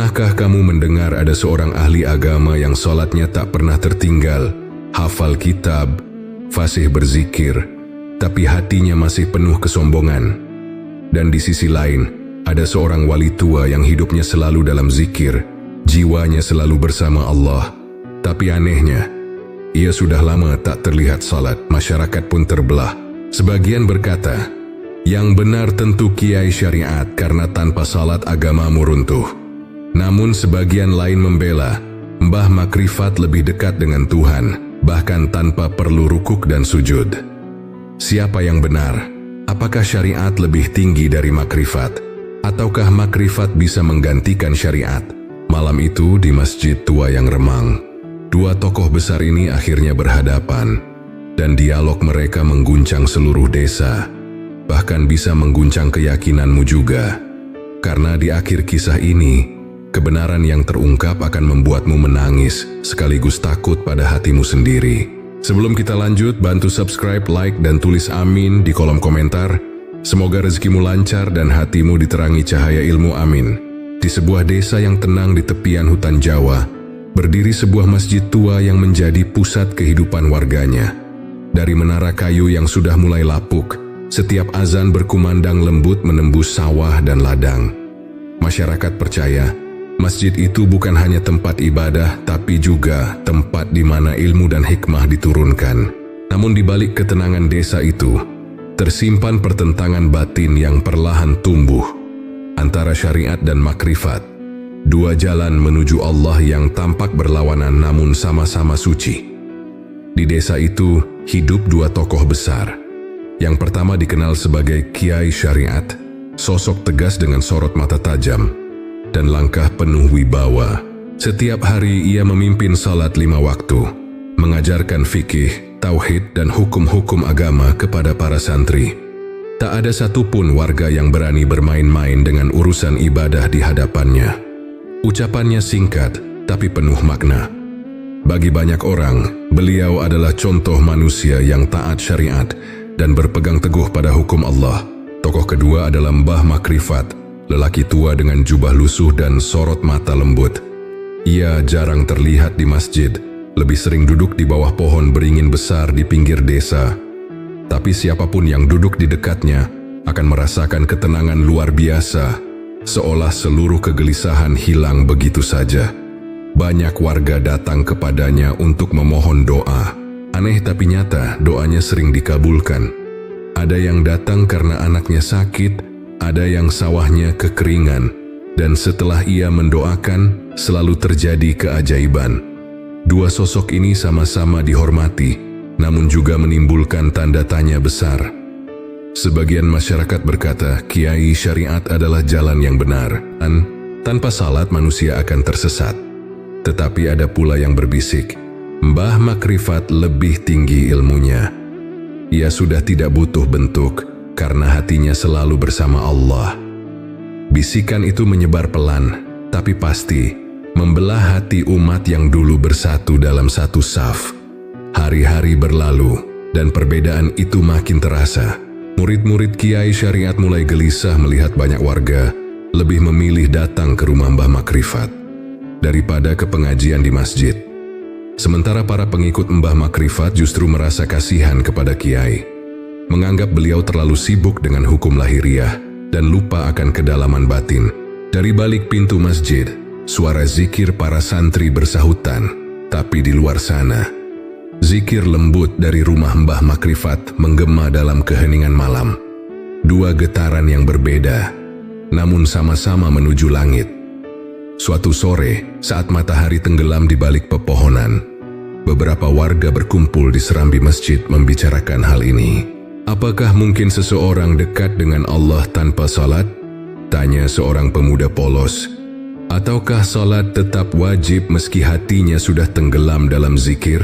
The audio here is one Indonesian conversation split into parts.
Pernahkah kamu mendengar ada seorang ahli agama yang sholatnya tak pernah tertinggal, hafal kitab, fasih berzikir, tapi hatinya masih penuh kesombongan? Dan di sisi lain, ada seorang wali tua yang hidupnya selalu dalam zikir, jiwanya selalu bersama Allah. Tapi anehnya, ia sudah lama tak terlihat salat. Masyarakat pun terbelah. Sebagian berkata, yang benar tentu kiai syariat karena tanpa salat agamamu runtuh. Namun sebagian lain membela, Mbah Makrifat lebih dekat dengan Tuhan, bahkan tanpa perlu rukuk dan sujud. Siapa yang benar? Apakah syariat lebih tinggi dari makrifat? Ataukah makrifat bisa menggantikan syariat? Malam itu di masjid tua yang remang, dua tokoh besar ini akhirnya berhadapan, dan dialog mereka mengguncang seluruh desa, bahkan bisa mengguncang keyakinanmu juga. Karena di akhir kisah ini, kebenaran yang terungkap akan membuatmu menangis, sekaligus takut pada hatimu sendiri. Sebelum kita lanjut, bantu subscribe, like, dan tulis amin di kolom komentar. Semoga rezekimu lancar dan hatimu diterangi cahaya ilmu, amin. Di sebuah desa yang tenang di tepian hutan Jawa, berdiri sebuah masjid tua yang menjadi pusat kehidupan warganya. Dari menara kayu yang sudah mulai lapuk, setiap azan berkumandang lembut menembus sawah dan ladang. Masyarakat percaya, masjid itu bukan hanya tempat ibadah, tapi juga tempat di mana ilmu dan hikmah diturunkan. Namun di balik ketenangan desa itu, tersimpan pertentangan batin yang perlahan tumbuh antara syariat dan makrifat. Dua jalan menuju Allah yang tampak berlawanan namun sama-sama suci. Di desa itu hidup dua tokoh besar. Yang pertama dikenal sebagai Kiai Syariat, sosok tegas dengan sorot mata tajam dan langkah penuh wibawa. Setiap hari ia memimpin salat 5 waktu, mengajarkan fikih, tauhid, dan hukum-hukum agama kepada para santri. Tak ada satupun warga yang berani bermain-main dengan urusan ibadah di hadapannya. Ucapannya singkat, tapi penuh makna. Bagi banyak orang, beliau adalah contoh manusia yang taat syariat dan berpegang teguh pada hukum Allah. Tokoh kedua adalah Mbah Makrifat, lelaki tua dengan jubah lusuh dan sorot mata lembut. Ia jarang terlihat di masjid, lebih sering duduk di bawah pohon beringin besar di pinggir desa. Tapi siapapun yang duduk di dekatnya akan merasakan ketenangan luar biasa, seolah seluruh kegelisahan hilang begitu saja. Banyak warga datang kepadanya untuk memohon doa. Aneh tapi nyata, doanya sering dikabulkan. Ada yang datang karena anaknya sakit, ada yang sawahnya kekeringan, dan setelah ia mendoakan, selalu terjadi keajaiban. Dua sosok ini sama-sama dihormati, namun juga menimbulkan tanda tanya besar. Sebagian masyarakat berkata, Kiai Syariat adalah jalan yang benar, dan tanpa salat manusia akan tersesat. Tetapi ada pula yang berbisik, Mbah Makrifat lebih tinggi ilmunya. Ia sudah tidak butuh bentuk, karena hatinya selalu bersama Allah. Bisikan itu menyebar pelan, tapi pasti, membelah hati umat yang dulu bersatu dalam satu saf. Hari-hari berlalu, dan perbedaan itu makin terasa. Murid-murid Kiai Syariat mulai gelisah melihat banyak warga lebih memilih datang ke rumah Mbah Makrifat daripada ke pengajian di masjid. Sementara para pengikut Mbah Makrifat justru merasa kasihan kepada Kiai, menganggap beliau terlalu sibuk dengan hukum lahiriah dan lupa akan kedalaman batin. Dari balik pintu masjid, suara zikir para santri bersahutan, tapi di luar sana, zikir lembut dari rumah Mbah Makrifat menggema dalam keheningan malam. Dua getaran yang berbeda, namun sama-sama menuju langit. Suatu sore, saat matahari tenggelam di balik pepohonan, beberapa warga berkumpul di serambi masjid membicarakan hal ini. Apakah mungkin seseorang dekat dengan Allah tanpa salat? Tanya seorang pemuda polos. Ataukah salat tetap wajib meski hatinya sudah tenggelam dalam zikir?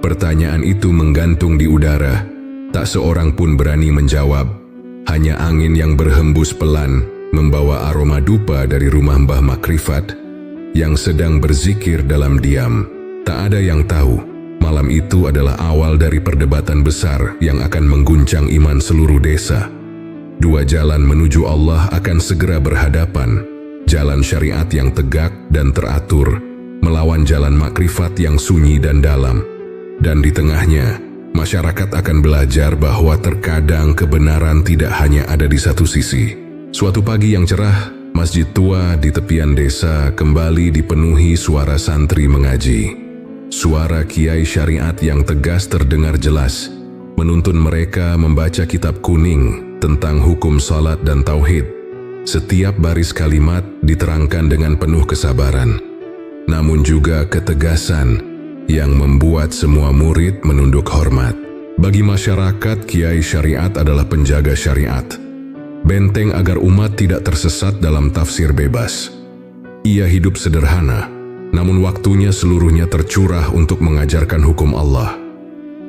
Pertanyaan itu menggantung di udara. Tak seorang pun berani menjawab. Hanya angin yang berhembus pelan membawa aroma dupa dari rumah Mbah Makrifat yang sedang berzikir dalam diam. Tak ada yang tahu, malam itu adalah awal dari perdebatan besar yang akan mengguncang iman seluruh desa. Dua jalan menuju Allah akan segera berhadapan, jalan syariat yang tegak dan teratur, melawan jalan makrifat yang sunyi dan dalam. Dan di tengahnya, masyarakat akan belajar bahwa terkadang kebenaran tidak hanya ada di satu sisi. Suatu pagi yang cerah, masjid tua di tepian desa kembali dipenuhi suara santri mengaji. Suara kiai syariat yang tegas terdengar jelas, menuntun mereka membaca kitab kuning tentang hukum salat dan tauhid. Setiap baris kalimat diterangkan dengan penuh kesabaran, namun juga ketegasan yang membuat semua murid menunduk hormat. Bagi masyarakat, kiai syariat adalah penjaga syariat, benteng agar umat tidak tersesat dalam tafsir bebas. Ia hidup sederhana, namun waktunya seluruhnya tercurah untuk mengajarkan hukum Allah.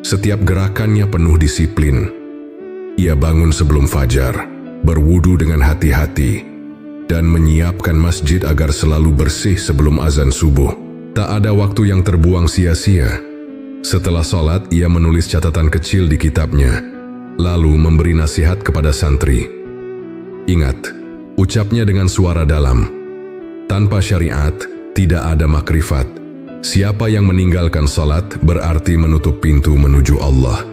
Setiap gerakannya penuh disiplin. Ia bangun sebelum fajar, berwudu dengan hati-hati, dan menyiapkan masjid agar selalu bersih sebelum azan subuh. Tak ada waktu yang terbuang sia-sia. Setelah sholat, ia menulis catatan kecil di kitabnya, lalu memberi nasihat kepada santri. Ingat, ucapnya dengan suara dalam, tanpa syariat, tidak ada makrifat. Siapa yang meninggalkan salat berarti menutup pintu menuju Allah.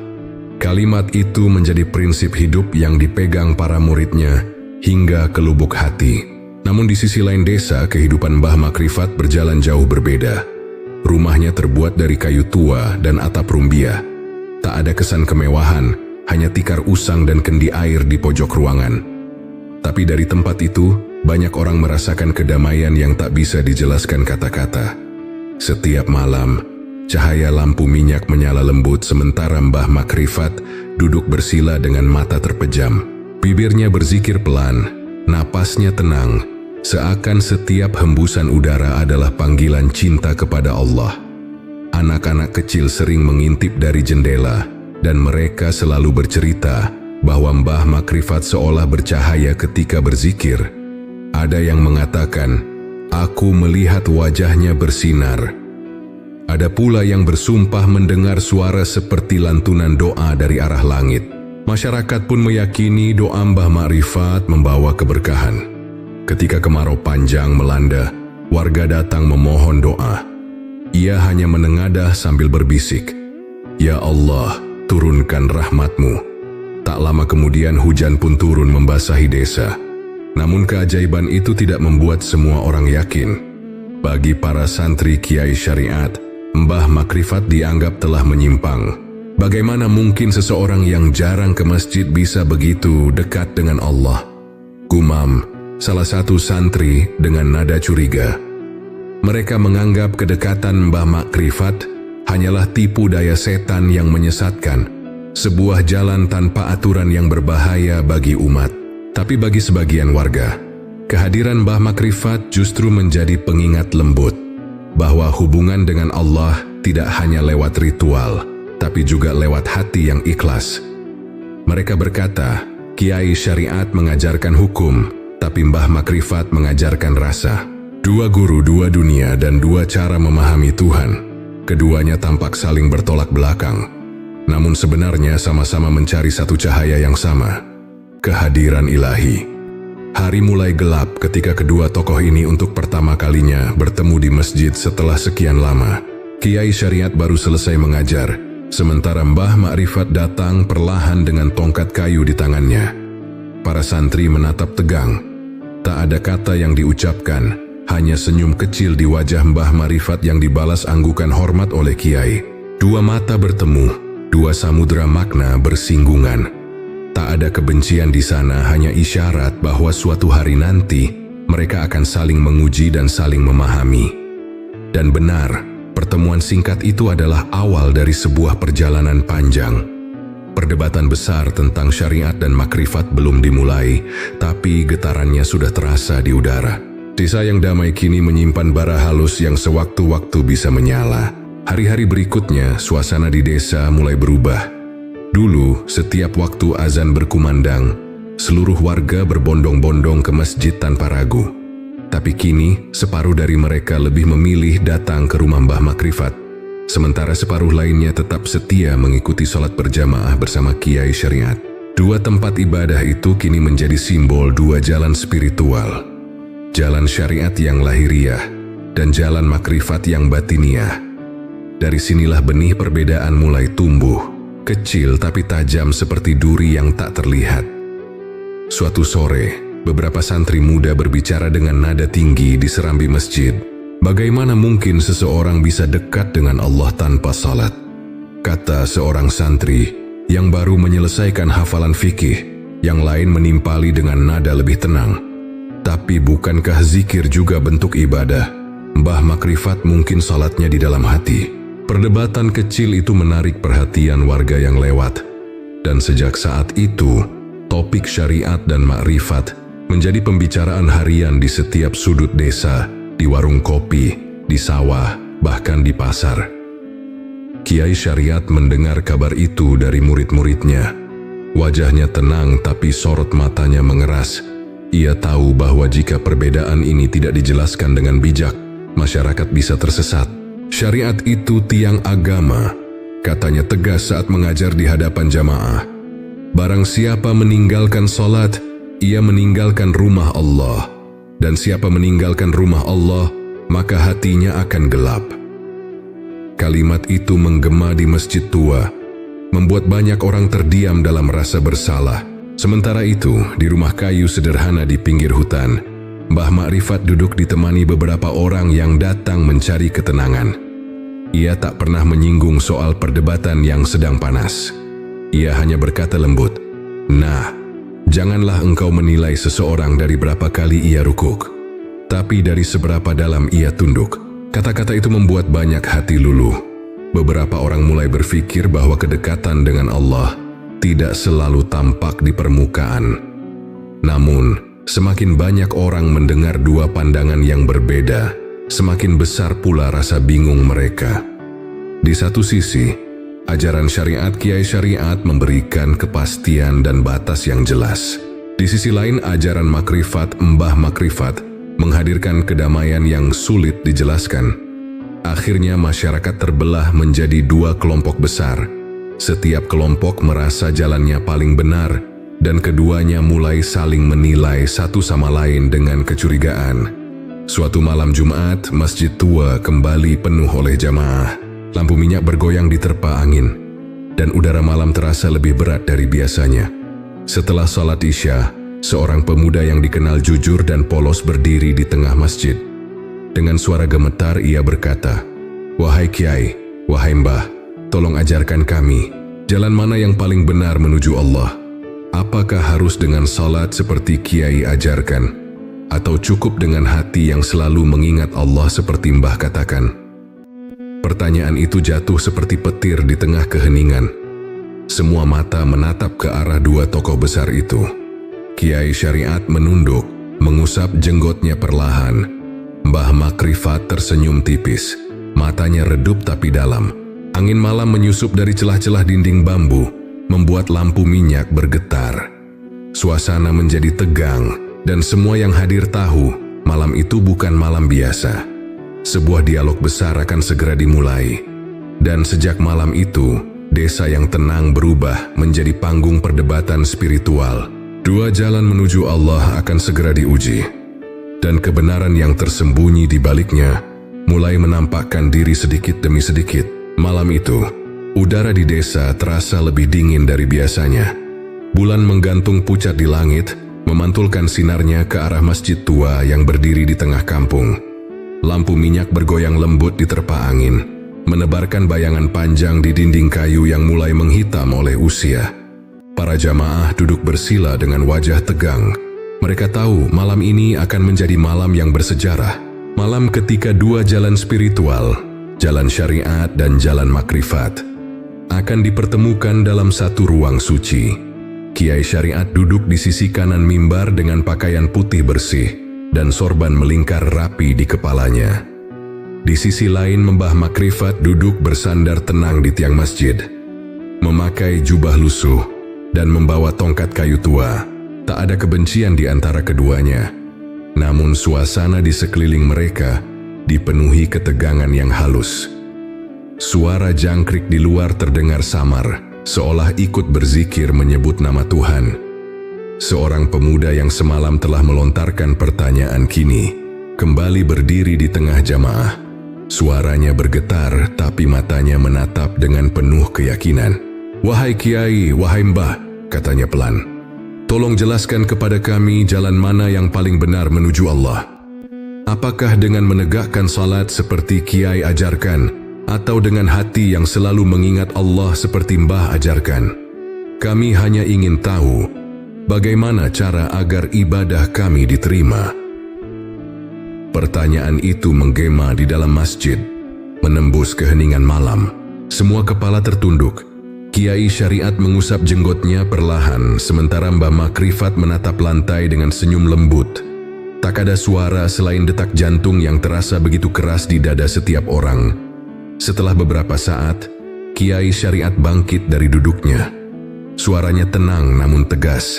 Kalimat itu menjadi prinsip hidup yang dipegang para muridnya hingga ke lubuk hati. Namun di sisi lain desa, kehidupan Mbah Makrifat berjalan jauh berbeda. Rumahnya terbuat dari kayu tua dan atap rumbia. Tak ada kesan kemewahan, hanya tikar usang dan kendi air di pojok ruangan. Tapi dari tempat itu, banyak orang merasakan kedamaian yang tak bisa dijelaskan kata-kata. Setiap malam, cahaya lampu minyak menyala lembut sementara Mbah Makrifat duduk bersila dengan mata terpejam. Bibirnya berzikir pelan, napasnya tenang, seakan setiap hembusan udara adalah panggilan cinta kepada Allah. Anak-anak kecil sering mengintip dari jendela, dan mereka selalu bercerita bahwa Mbah Makrifat seolah bercahaya ketika berzikir. Ada yang mengatakan, "Aku melihat wajahnya bersinar." Ada pula yang bersumpah mendengar suara seperti lantunan doa dari arah langit. Masyarakat pun meyakini doa Mbah Makrifat membawa keberkahan. Ketika kemarau panjang melanda, warga datang memohon doa. Ia hanya menengadah sambil berbisik, "Ya Allah, turunkan rahmat-Mu." Tak lama kemudian hujan pun turun membasahi desa. Namun keajaiban itu tidak membuat semua orang yakin. Bagi para santri kiai syariat, Mbah Makrifat dianggap telah menyimpang. Bagaimana mungkin seseorang yang jarang ke masjid bisa begitu dekat dengan Allah? Gumam salah satu santri dengan nada curiga. Mereka menganggap kedekatan Mbah Makrifat hanyalah tipu daya setan yang menyesatkan, sebuah jalan tanpa aturan yang berbahaya bagi umat. Tapi bagi sebagian warga, kehadiran Mbah Makrifat justru menjadi pengingat lembut bahwa hubungan dengan Allah tidak hanya lewat ritual, tapi juga lewat hati yang ikhlas. Mereka berkata, kiai syariat mengajarkan hukum, tapi Mbah Makrifat mengajarkan rasa. Dua guru, dua dunia, dan dua cara memahami Tuhan. Keduanya tampak saling bertolak belakang, namun sebenarnya sama-sama mencari satu cahaya yang sama, kehadiran ilahi. Hari mulai gelap ketika kedua tokoh ini untuk pertama kalinya bertemu di masjid setelah sekian lama. Kiai syariat baru selesai mengajar, sementara Mbah Makrifat datang perlahan dengan tongkat kayu di tangannya. Para santri menatap tegang. Tak ada kata yang diucapkan, hanya senyum kecil di wajah Mbah Makrifat yang dibalas anggukan hormat oleh kiai. Dua mata bertemu, dua samudera makna bersinggungan. Tak ada kebencian di sana, hanya isyarat bahwa suatu hari nanti mereka akan saling menguji dan saling memahami. Dan benar, pertemuan singkat itu adalah awal dari sebuah perjalanan panjang. Perdebatan besar tentang syariat dan makrifat belum dimulai, tapi getarannya sudah terasa di udara. Desa yang damai kini menyimpan bara halus yang sewaktu-waktu bisa menyala. Hari-hari berikutnya, suasana di desa mulai berubah. Dulu, setiap waktu azan berkumandang, seluruh warga berbondong-bondong ke masjid tanpa ragu. Tapi kini, separuh dari mereka lebih memilih datang ke rumah Mbah Makrifat, sementara separuh lainnya tetap setia mengikuti sholat berjamaah bersama kiai syariat. Dua tempat ibadah itu kini menjadi simbol dua jalan spiritual. jalan syariat yang lahiriah, dan jalan makrifat yang batiniah. Dari sinilah benih perbedaan mulai tumbuh, kecil tapi tajam seperti duri yang tak terlihat. Suatu sore, beberapa santri muda berbicara dengan nada tinggi di serambi masjid. Bagaimana mungkin seseorang bisa dekat dengan Allah tanpa salat? Kata seorang santri yang baru menyelesaikan hafalan fikih, yang lain menimpali dengan nada lebih tenang. Tapi bukankah zikir juga bentuk ibadah? Mbah Makrifat mungkin salatnya di dalam hati. Perdebatan kecil itu menarik perhatian warga yang lewat. Dan sejak saat itu, topik syariat dan makrifat menjadi pembicaraan harian di setiap sudut desa, di warung kopi, di sawah, bahkan di pasar. Kiai Syariat mendengar kabar itu dari murid-muridnya. Wajahnya tenang tapi sorot matanya mengeras. Ia tahu bahwa jika perbedaan ini tidak dijelaskan dengan bijak, masyarakat bisa tersesat. Syariat itu tiang agama, katanya tegas saat mengajar di hadapan jamaah. Barang siapa meninggalkan salat, ia meninggalkan rumah Allah. Dan siapa meninggalkan rumah Allah, maka hatinya akan gelap. Kalimat itu menggema di masjid tua, membuat banyak orang terdiam dalam rasa bersalah. Sementara itu, di rumah kayu sederhana di pinggir hutan, Mbah Makrifat duduk ditemani beberapa orang yang datang mencari ketenangan. Ia tak pernah menyinggung soal perdebatan yang sedang panas. Ia hanya berkata lembut, "Nah, janganlah engkau menilai seseorang dari berapa kali ia rukuk, tapi dari seberapa dalam ia tunduk." Kata-kata itu membuat banyak hati luluh. Beberapa orang mulai berpikir bahwa kedekatan dengan Allah tidak selalu tampak di permukaan. Namun, semakin banyak orang mendengar dua pandangan yang berbeda, semakin besar pula rasa bingung mereka. Di satu sisi, ajaran syariat Kiai Syariat memberikan kepastian dan batas yang jelas. Di sisi lain, ajaran makrifat Mbah Makrifat menghadirkan kedamaian yang sulit dijelaskan. Akhirnya masyarakat terbelah menjadi dua kelompok besar. Setiap kelompok merasa jalannya paling benar, dan keduanya mulai saling menilai satu sama lain dengan kecurigaan. Suatu malam Jumat, masjid tua kembali penuh oleh jamaah. Lampu minyak bergoyang diterpa angin, dan udara malam terasa lebih berat dari biasanya. Setelah salat Isya, seorang pemuda yang dikenal jujur dan polos berdiri di tengah masjid. Dengan suara gemetar ia berkata, "Wahai Kiai, wahai Mbah, tolong ajarkan kami, jalan mana yang paling benar menuju Allah? Apakah harus dengan salat seperti Kiai ajarkan? Atau cukup dengan hati yang selalu mengingat Allah seperti Mbah katakan?" Pertanyaan itu jatuh seperti petir di tengah keheningan. Semua mata menatap ke arah dua tokoh besar itu. Kiai Syariat menunduk, mengusap jenggotnya perlahan. Mbah Makrifat tersenyum tipis, matanya redup tapi dalam. Angin malam menyusup dari celah-celah dinding bambu, membuat lampu minyak bergetar. Suasana menjadi tegang, dan semua yang hadir tahu malam itu bukan malam biasa. Sebuah dialog besar akan segera dimulai. Dan sejak malam itu, desa yang tenang berubah menjadi panggung perdebatan spiritual. Dua jalan menuju Allah akan segera diuji. Dan kebenaran yang tersembunyi di baliknya mulai menampakkan diri sedikit demi sedikit. Malam itu, udara di desa terasa lebih dingin dari biasanya. Bulan menggantung pucat di langit, memantulkan sinarnya ke arah masjid tua yang berdiri di tengah kampung. Lampu minyak bergoyang lembut diterpa angin, menebarkan bayangan panjang di dinding kayu yang mulai menghitam oleh usia. Para jamaah duduk bersila dengan wajah tegang. Mereka tahu malam ini akan menjadi malam yang bersejarah. Malam ketika dua jalan spiritual, jalan syariat dan jalan makrifat, akan dipertemukan dalam satu ruang suci. Kiai Syariat duduk di sisi kanan mimbar dengan pakaian putih bersih, dan sorban melingkar rapi di kepalanya. Di sisi lain, Mbah Makrifat duduk bersandar tenang di tiang masjid, memakai jubah lusuh dan membawa tongkat kayu tua. Tak ada kebencian di antara keduanya. Namun suasana di sekeliling mereka dipenuhi ketegangan yang halus. Suara jangkrik di luar terdengar samar, seolah ikut berzikir menyebut nama Tuhan. Seorang pemuda yang semalam telah melontarkan pertanyaan kini kembali berdiri di tengah jamaah. Suaranya bergetar tapi matanya menatap dengan penuh keyakinan. "Wahai Kiai, wahai Mbah," katanya pelan. "Tolong jelaskan kepada kami jalan mana yang paling benar menuju Allah. Apakah dengan menegakkan salat seperti Kiai ajarkan, atau dengan hati yang selalu mengingat Allah seperti Mbah ajarkan? Kami hanya ingin tahu bagaimana cara agar ibadah kami diterima." Pertanyaan itu menggema di dalam masjid, menembus keheningan malam. Semua kepala tertunduk. Kiai Syariat mengusap jenggotnya perlahan, sementara Mbah Makrifat menatap lantai dengan senyum lembut. Tak ada suara selain detak jantung yang terasa begitu keras di dada setiap orang. Setelah beberapa saat, Kiai Syariat bangkit dari duduknya. Suaranya tenang namun tegas.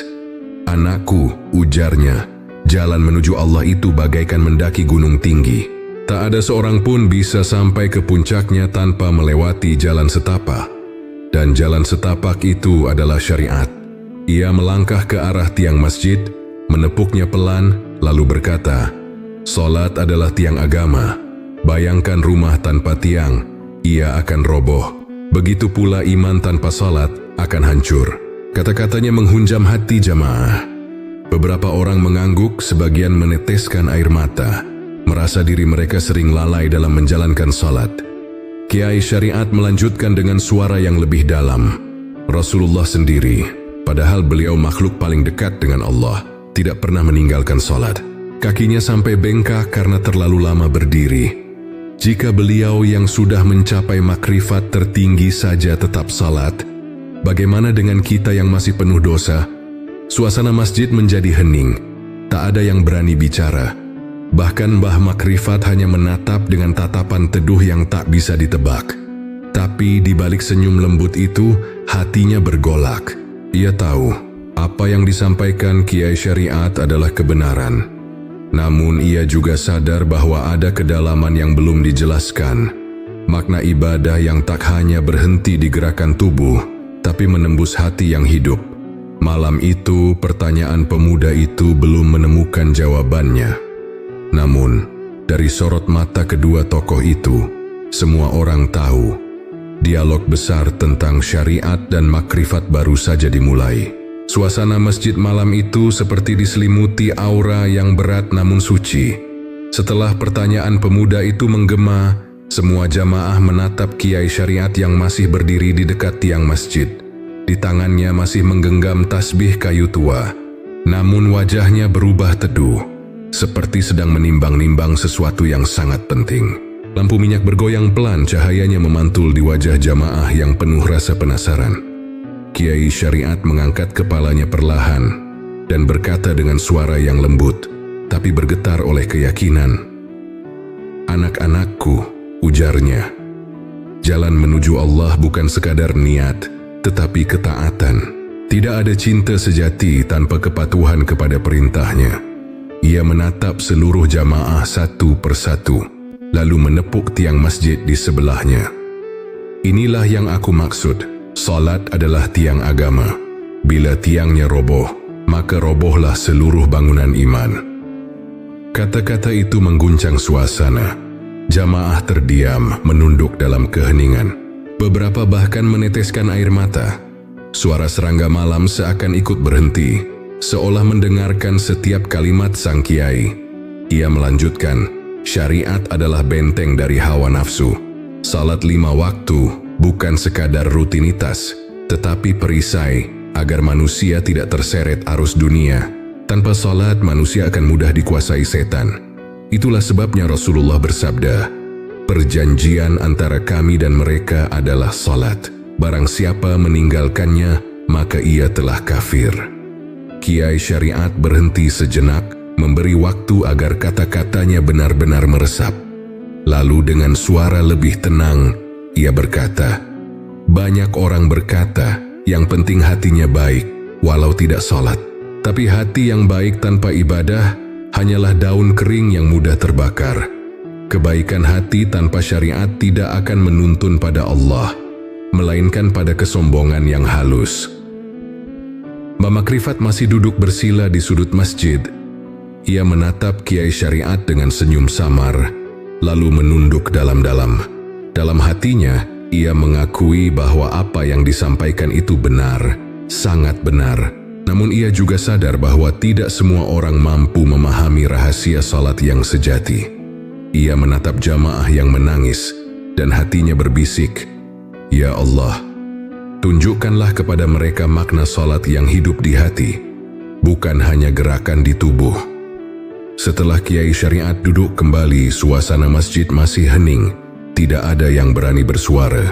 "Anakku," ujarnya, "jalan menuju Allah itu bagaikan mendaki gunung tinggi. Tak ada seorang pun bisa sampai ke puncaknya tanpa melewati jalan setapak. Dan jalan setapak itu adalah syariat." Ia melangkah ke arah tiang masjid, menepuknya pelan, lalu berkata, "Salat adalah tiang agama. Bayangkan rumah tanpa tiang, ia akan roboh. Begitu pula iman tanpa salat akan hancur." Kata-katanya menghunjam hati jamaah. Beberapa orang mengangguk, sebagian meneteskan air mata, merasa diri mereka sering lalai dalam menjalankan salat. Kiai Syariat melanjutkan dengan suara yang lebih dalam. "Rasulullah sendiri, padahal beliau makhluk paling dekat dengan Allah, tidak pernah meninggalkan salat. Kakinya sampai bengkak karena terlalu lama berdiri. Jika beliau yang sudah mencapai makrifat tertinggi saja tetap salat, bagaimana dengan kita yang masih penuh dosa?" Suasana masjid menjadi hening. Tak ada yang berani bicara. Bahkan Mbah Makrifat hanya menatap dengan tatapan teduh yang tak bisa ditebak. Tapi di balik senyum lembut itu, hatinya bergolak. Ia tahu apa yang disampaikan Kiai Syariat adalah kebenaran. Namun ia juga sadar bahwa ada kedalaman yang belum dijelaskan. Makna ibadah yang tak hanya berhenti di gerakan tubuh, tapi menembus hati yang hidup. Malam itu, pertanyaan pemuda itu belum menemukan jawabannya. Namun, dari sorot mata kedua tokoh itu, semua orang tahu, dialog besar tentang syariat dan makrifat baru saja dimulai. Suasana masjid malam itu seperti diselimuti aura yang berat namun suci. Setelah pertanyaan pemuda itu menggema, semua jamaah menatap Kiai Syariat yang masih berdiri di dekat tiang masjid. Di tangannya masih menggenggam tasbih kayu tua, namun wajahnya berubah teduh, seperti sedang menimbang-nimbang sesuatu yang sangat penting. Lampu minyak bergoyang pelan, cahayanya memantul di wajah jamaah yang penuh rasa penasaran. Kiai Syariat mengangkat kepalanya perlahan dan berkata dengan suara yang lembut, tapi bergetar oleh keyakinan. "Anak-anakku," ujarnya, "jalan menuju Allah bukan sekadar niat, tetapi ketaatan. Tidak ada cinta sejati tanpa kepatuhan kepada perintahnya." Ia menatap seluruh jamaah satu persatu, lalu menepuk tiang masjid di sebelahnya. "Inilah yang aku maksud. Salat adalah tiang agama. Bila tiangnya roboh, maka robohlah seluruh bangunan iman." Kata-kata itu mengguncang suasana. Jamaah terdiam, menunduk dalam keheningan. Beberapa bahkan meneteskan air mata. Suara serangga malam seakan ikut berhenti, seolah mendengarkan setiap kalimat sang kiai. Ia melanjutkan, "Syariat adalah benteng dari hawa nafsu. Salat 5 waktu bukan sekadar rutinitas, tetapi perisai agar manusia tidak terseret arus dunia. Tanpa salat, manusia akan mudah dikuasai setan. Itulah sebabnya Rasulullah bersabda, 'Perjanjian antara kami dan mereka adalah salat. Barang siapa meninggalkannya, maka ia telah kafir.'" Kiai Syariat berhenti sejenak, memberi waktu agar kata-katanya benar-benar meresap. Lalu dengan suara lebih tenang, ia berkata, "Banyak orang berkata, yang penting hatinya baik, walau tidak salat. Tapi hati yang baik tanpa ibadah, hanyalah daun kering yang mudah terbakar. Kebaikan hati tanpa syariat tidak akan menuntun pada Allah, melainkan pada kesombongan yang halus." Mbah Makrifat masih duduk bersila di sudut masjid. Ia menatap Kiai Syariat dengan senyum samar, lalu menunduk dalam-dalam. Dalam hatinya, ia mengakui bahwa apa yang disampaikan itu benar, sangat benar. Namun ia juga sadar bahwa tidak semua orang mampu memahami rahasia salat yang sejati. Ia menatap jamaah yang menangis, dan hatinya berbisik, "Ya Allah, tunjukkanlah kepada mereka makna salat yang hidup di hati, bukan hanya gerakan di tubuh." Setelah Kiai Syariat duduk kembali, suasana masjid masih hening. Tidak ada yang berani bersuara.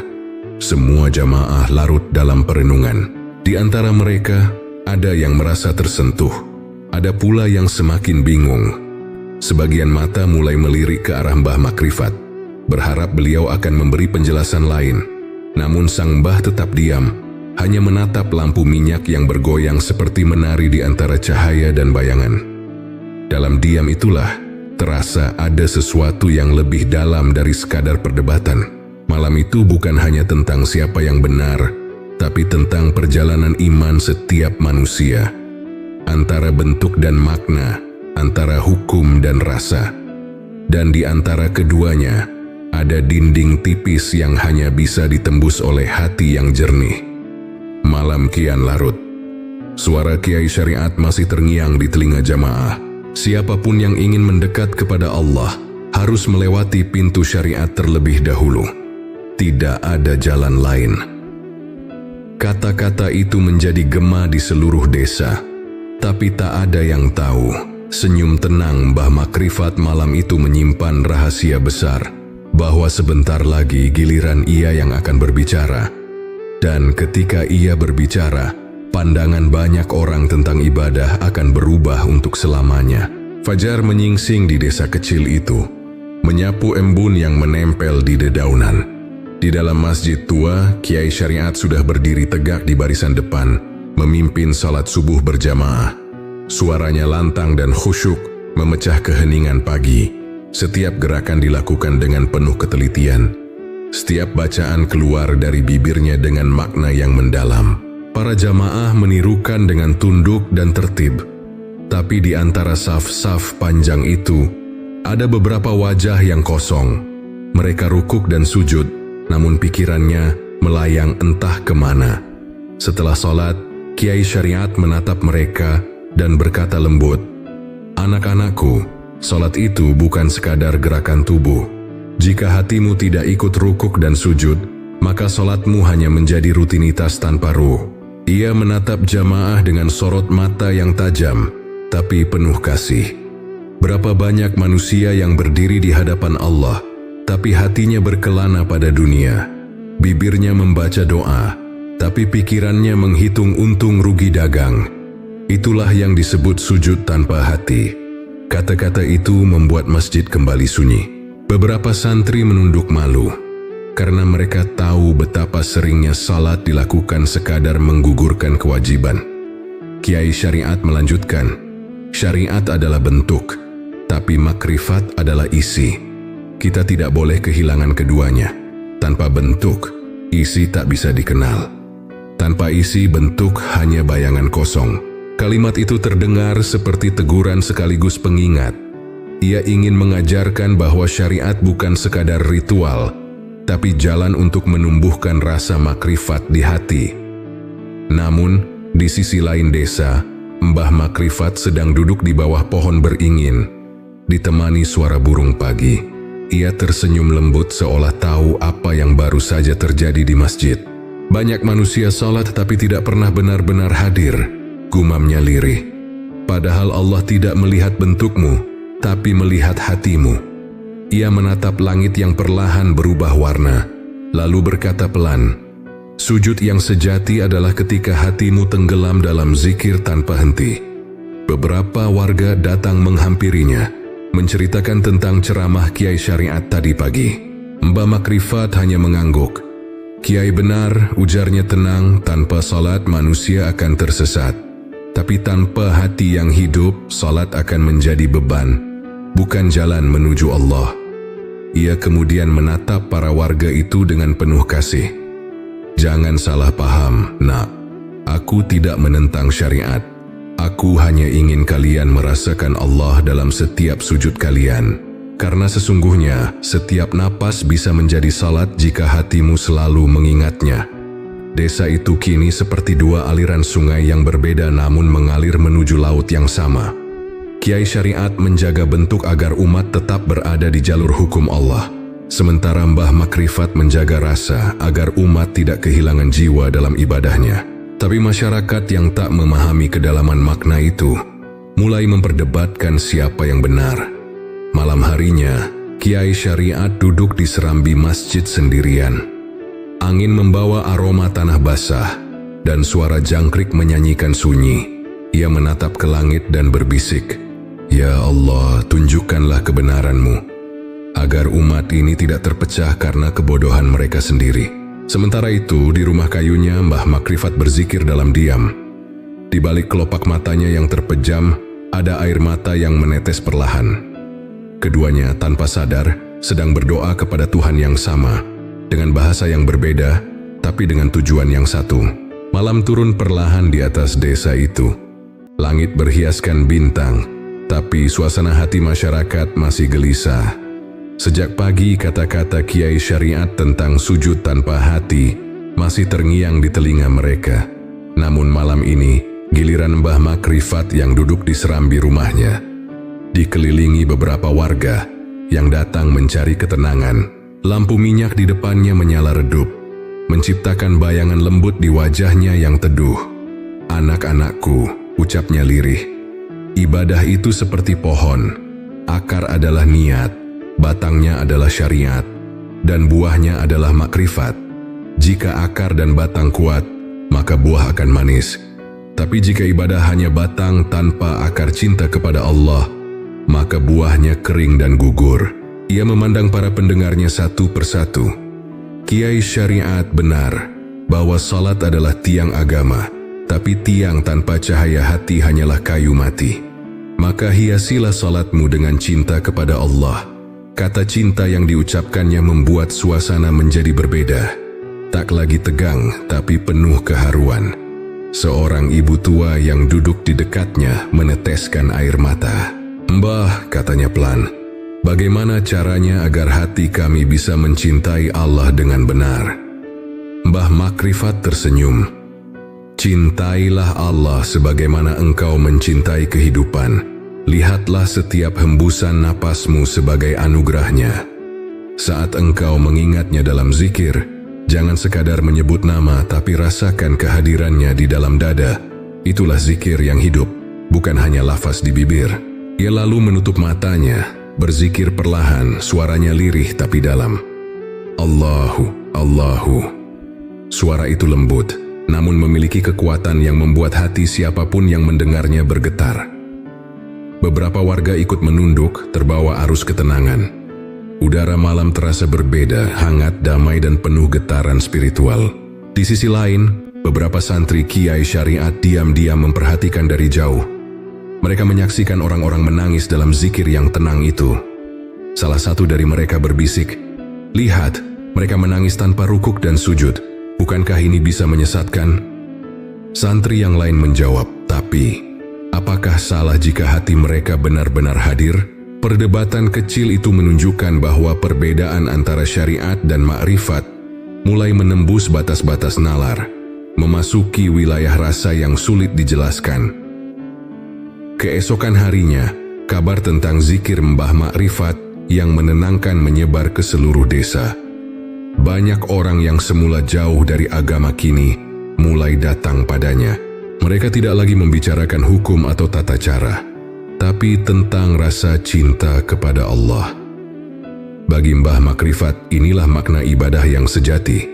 Semua jamaah larut dalam perenungan. Di antara mereka, ada yang merasa tersentuh. Ada pula yang semakin bingung. Sebagian mata mulai melirik ke arah Mbah Makrifat, berharap beliau akan memberi penjelasan lain. Namun sang mbah tetap diam, hanya menatap lampu minyak yang bergoyang seperti menari di antara cahaya dan bayangan. Dalam diam itulah, terasa ada sesuatu yang lebih dalam dari sekadar perdebatan. Malam itu bukan hanya tentang siapa yang benar, tapi tentang perjalanan iman setiap manusia. Antara bentuk dan makna, antara hukum dan rasa. Dan di antara keduanya, ada dinding tipis yang hanya bisa ditembus oleh hati yang jernih. Malam kian larut. Suara Kiai Syariat masih terngiang di telinga jamaah. Siapapun yang ingin mendekat kepada Allah harus melewati pintu syariat terlebih dahulu. Tidak ada jalan lain. Kata-kata itu menjadi gema di seluruh desa. Tapi tak ada yang tahu, senyum tenang Mbah Makrifat malam itu menyimpan rahasia besar, bahwa sebentar lagi giliran ia yang akan berbicara. Dan ketika ia berbicara, pandangan banyak orang tentang ibadah akan berubah untuk selamanya. Fajar menyingsing di desa kecil itu, menyapu embun yang menempel di dedaunan. Di dalam masjid tua, Kiai Syariat sudah berdiri tegak di barisan depan, memimpin salat subuh berjamaah. Suaranya lantang dan khusyuk, memecah keheningan pagi. Setiap gerakan dilakukan dengan penuh ketelitian. Setiap bacaan keluar dari bibirnya dengan makna yang mendalam. Para jamaah menirukan dengan tunduk dan tertib. Tapi di antara saf-saf panjang itu, ada beberapa wajah yang kosong. Mereka rukuk dan sujud, namun pikirannya melayang entah kemana. Setelah sholat, Kiai Syariat menatap mereka dan berkata lembut, "Anak-anakku, sholat itu bukan sekadar gerakan tubuh. Jika hatimu tidak ikut rukuk dan sujud, maka sholatmu hanya menjadi rutinitas tanpa ruh." Ia menatap jamaah dengan sorot mata yang tajam, tapi penuh kasih. Berapa banyak manusia yang berdiri di hadapan Allah, tapi hatinya berkelana pada dunia. Bibirnya membaca doa, tapi pikirannya menghitung untung rugi dagang. Itulah yang disebut sujud tanpa hati. Kata-kata itu membuat masjid kembali sunyi. Beberapa santri menunduk malu, karena mereka tahu betapa seringnya salat dilakukan sekadar menggugurkan kewajiban. Kiai Syariat melanjutkan, syariat adalah bentuk, tapi makrifat adalah isi. Kita tidak boleh kehilangan keduanya. Tanpa bentuk, isi tak bisa dikenal. Tanpa isi, bentuk hanya bayangan kosong. Kalimat itu terdengar seperti teguran sekaligus pengingat. Ia ingin mengajarkan bahwa syariat bukan sekadar ritual, tapi jalan untuk menumbuhkan rasa makrifat di hati. Namun, di sisi lain desa, Mbah Makrifat sedang duduk di bawah pohon beringin, ditemani suara burung pagi. Ia tersenyum lembut seolah tahu apa yang baru saja terjadi di masjid. Banyak manusia salat tapi tidak pernah benar-benar hadir, gumamnya lirih. Padahal Allah tidak melihat bentukmu, tapi melihat hatimu. Ia menatap langit yang perlahan berubah warna, lalu berkata pelan, "Sujud yang sejati adalah ketika hatimu tenggelam dalam zikir tanpa henti." Beberapa warga datang menghampirinya, menceritakan tentang ceramah Kiai Syariat tadi pagi. Mbah Makrifat hanya mengangguk. "Kiai benar," ujarnya tenang, "tanpa salat manusia akan tersesat. Tapi tanpa hati yang hidup, salat akan menjadi beban, bukan jalan menuju Allah." Ia kemudian menatap para warga itu dengan penuh kasih. "Jangan salah paham, nak. Aku tidak menentang syariat. Aku hanya ingin kalian merasakan Allah dalam setiap sujud kalian. Karena sesungguhnya setiap napas bisa menjadi salat jika hatimu selalu mengingatnya. Desa itu kini seperti dua aliran sungai yang berbeda namun mengalir menuju laut yang sama. Kiai Syariat menjaga bentuk agar umat tetap berada di jalur hukum Allah. Sementara Mbah Makrifat menjaga rasa agar umat tidak kehilangan jiwa dalam ibadahnya. Tapi masyarakat yang tak memahami kedalaman makna itu mulai memperdebatkan siapa yang benar. Malam harinya, Kiai Syariat duduk di serambi masjid sendirian. Angin membawa aroma tanah basah dan suara jangkrik menyanyikan sunyi. Ia menatap ke langit dan berbisik, "Ya Allah, tunjukkanlah kebenaran-Mu, agar umat ini tidak terpecah karena kebodohan mereka sendiri." Sementara itu, di rumah kayunya, Mbah Makrifat berzikir dalam diam. Di balik kelopak matanya yang terpejam, ada air mata yang menetes perlahan. Keduanya tanpa sadar sedang berdoa kepada Tuhan yang sama, dengan bahasa yang berbeda, tapi dengan tujuan yang satu. Malam turun perlahan di atas desa itu. Langit berhiaskan bintang, tapi suasana hati masyarakat masih gelisah. Sejak pagi kata-kata Kiai Syariat tentang sujud tanpa hati masih terngiang di telinga mereka. Namun malam ini, giliran Mbah Makrifat yang duduk di serambi rumahnya. Dikelilingi beberapa warga yang datang mencari ketenangan. Lampu minyak di depannya menyala redup, menciptakan bayangan lembut di wajahnya yang teduh. "Anak-anakku," ucapnya lirih. "Ibadah itu seperti pohon. Akar adalah niat, batangnya adalah syariat, dan buahnya adalah makrifat. Jika akar dan batang kuat, maka buah akan manis. Tapi jika ibadah hanya batang tanpa akar cinta kepada Allah, maka buahnya kering dan gugur." Ia memandang para pendengarnya satu persatu. Kiai Syariat benar bahwa salat adalah tiang agama, tapi tiang tanpa cahaya hati hanyalah kayu mati. Maka hiasilah salatmu dengan cinta kepada Allah. Kata cinta yang diucapkannya membuat suasana menjadi berbeda. Tak lagi tegang, tapi penuh keharuan. Seorang ibu tua yang duduk di dekatnya meneteskan air mata. "Mbah," katanya pelan, "bagaimana caranya agar hati kami bisa mencintai Allah dengan benar?" Mbah Makrifat tersenyum. "Cintailah Allah sebagaimana engkau mencintai kehidupan. Lihatlah setiap hembusan napasmu sebagai anugerahnya. Saat engkau mengingatnya dalam zikir, jangan sekadar menyebut nama tapi rasakan kehadirannya di dalam dada. Itulah zikir yang hidup, bukan hanya lafaz di bibir." Ia lalu menutup matanya, berzikir perlahan, suaranya lirih tapi dalam. "Allahu, Allahu." Suara itu lembut, namun memiliki kekuatan yang membuat hati siapapun yang mendengarnya bergetar. Beberapa warga ikut menunduk, terbawa arus ketenangan. Udara malam terasa berbeda, hangat, damai, dan penuh getaran spiritual. Di sisi lain, beberapa santri Kiai Syariat diam-diam memperhatikan dari jauh. Mereka menyaksikan orang-orang menangis dalam zikir yang tenang itu. Salah satu dari mereka berbisik, "Lihat, mereka menangis tanpa rukuk dan sujud. Bukankah ini bisa menyesatkan?" Santri yang lain menjawab, "Tapi apakah salah jika hati mereka benar-benar hadir?" Perdebatan kecil itu menunjukkan bahwa perbedaan antara syariat dan makrifat mulai menembus batas-batas nalar, memasuki wilayah rasa yang sulit dijelaskan. Keesokan harinya, kabar tentang zikir Mbah Makrifat yang menenangkan menyebar ke seluruh desa. Banyak orang yang semula jauh dari agama kini mulai datang padanya. Mereka tidak lagi membicarakan hukum atau tata cara, tapi tentang rasa cinta kepada Allah. Bagi Mbah Makrifat, inilah makna ibadah yang sejati.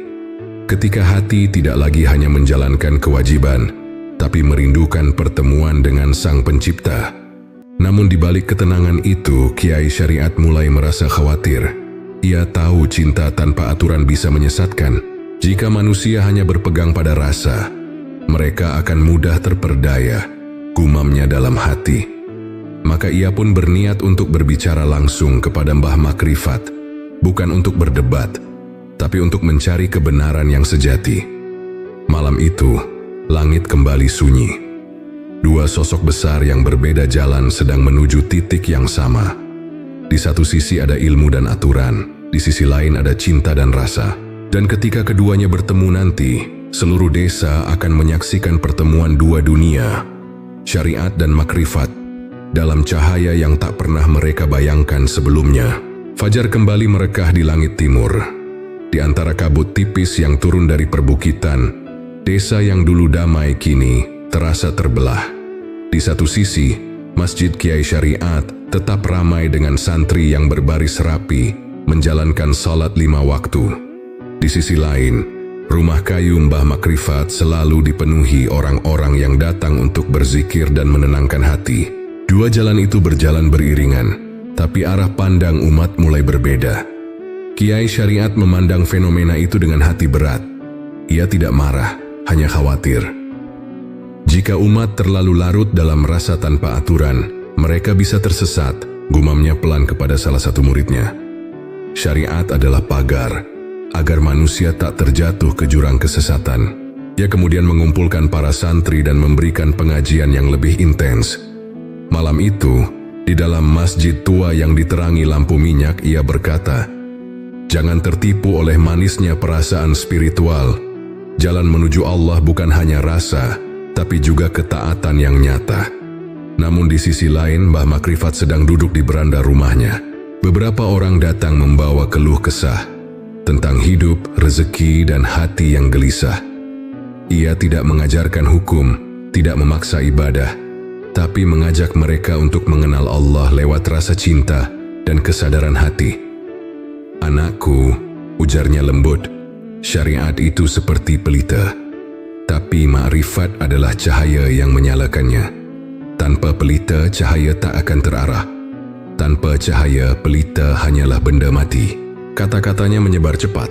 Ketika hati tidak lagi hanya menjalankan kewajiban, tapi merindukan pertemuan dengan Sang Pencipta. Namun di balik ketenangan itu, Kiai Syariat mulai merasa khawatir. Ia tahu cinta tanpa aturan bisa menyesatkan. Jika manusia hanya berpegang pada rasa, mereka akan mudah terperdaya, gumamnya dalam hati. Maka ia pun berniat untuk berbicara langsung kepada Mbah Makrifat, bukan untuk berdebat, tapi untuk mencari kebenaran yang sejati. Malam itu, langit kembali sunyi. Dua sosok besar yang berbeda jalan sedang menuju titik yang sama. Di satu sisi ada ilmu dan aturan, di sisi lain ada cinta dan rasa. Dan ketika keduanya bertemu nanti, seluruh desa akan menyaksikan pertemuan dua dunia, syariat dan makrifat, dalam cahaya yang tak pernah mereka bayangkan sebelumnya. Fajar kembali merekah di langit timur. Di antara kabut tipis yang turun dari perbukitan, desa yang dulu damai kini terasa terbelah. Di satu sisi, Masjid Kiai Syariat tetap ramai dengan santri yang berbaris rapi, menjalankan salat 5 waktu. Di sisi lain, rumah kayu Mbah Makrifat selalu dipenuhi orang-orang yang datang untuk berzikir dan menenangkan hati. Dua jalan itu berjalan beriringan, tapi arah pandang umat mulai berbeda. Kiai Syariat memandang fenomena itu dengan hati berat. Ia tidak marah, hanya khawatir. Jika umat terlalu larut dalam rasa tanpa aturan, mereka bisa tersesat, gumamnya pelan kepada salah satu muridnya. Syariat adalah pagar, agar manusia tak terjatuh ke jurang kesesatan. Ia kemudian mengumpulkan para santri dan memberikan pengajian yang lebih intens. Malam itu, di dalam masjid tua yang diterangi lampu minyak, ia berkata, "Jangan tertipu oleh manisnya perasaan spiritual. Jalan menuju Allah bukan hanya rasa, tapi juga ketaatan yang nyata." Namun di sisi lain, Mbah Makrifat sedang duduk di beranda rumahnya. Beberapa orang datang membawa keluh kesah tentang hidup, rezeki, dan hati yang gelisah. Ia tidak mengajarkan hukum, tidak memaksa ibadah, tapi mengajak mereka untuk mengenal Allah lewat rasa cinta dan kesadaran hati. "Anakku," ujarnya lembut, "syariat itu seperti pelita, tapi makrifat adalah cahaya yang menyalakannya. Tanpa pelita, cahaya tak akan terarah. Tanpa cahaya, pelita hanyalah benda mati." Kata-katanya menyebar cepat.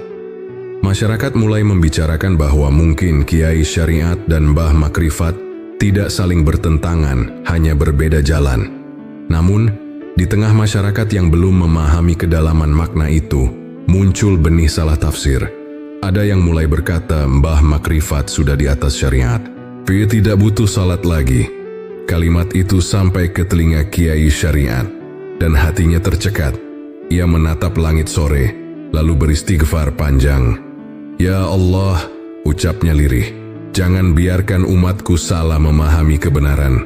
Masyarakat mulai membicarakan bahwa mungkin Kiai Syariat dan Mbah Makrifat tidak saling bertentangan, hanya berbeda jalan. Namun, di tengah masyarakat yang belum memahami kedalaman makna itu, muncul benih salah tafsir. Ada yang mulai berkata Mbah Makrifat sudah di atas syariat. Dia tidak butuh salat lagi. Kalimat itu sampai ke telinga Kiai Syariat, dan hatinya tercekat. Ia menatap langit sore, lalu beristighfar panjang. "Ya Allah," ucapnya lirih, "jangan biarkan umatku salah memahami kebenaran."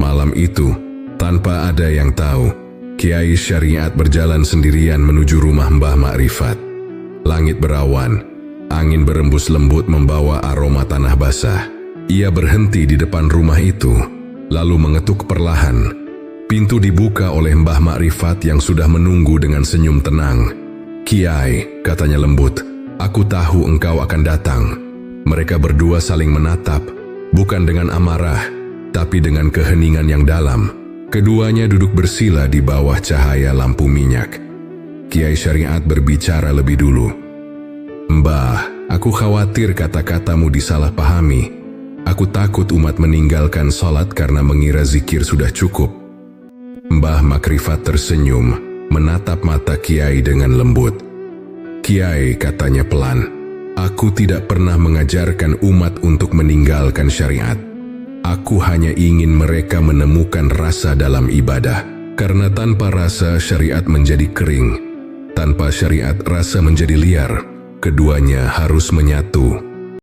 Malam itu, tanpa ada yang tahu, Kiai Syariat berjalan sendirian menuju rumah Mbah Makrifat. Langit berawan, angin berembus lembut membawa aroma tanah basah. Ia berhenti di depan rumah itu, lalu mengetuk perlahan. Pintu dibuka oleh Mbah Makrifat yang sudah menunggu dengan senyum tenang. "Kiai," katanya lembut, "aku tahu engkau akan datang." Mereka berdua saling menatap, bukan dengan amarah, tapi dengan keheningan yang dalam. Keduanya duduk bersila di bawah cahaya lampu minyak. Kiai Syariat berbicara lebih dulu. "Mbah, aku khawatir kata-katamu disalahpahami. Aku takut umat meninggalkan sholat karena mengira zikir sudah cukup." Mbah Makrifat tersenyum, menatap mata Kiai dengan lembut. "Kiai," katanya pelan, "aku tidak pernah mengajarkan umat untuk meninggalkan syariat. Aku hanya ingin mereka menemukan rasa dalam ibadah. Karena tanpa rasa, syariat menjadi kering. Tanpa syariat, rasa menjadi liar. Keduanya harus menyatu."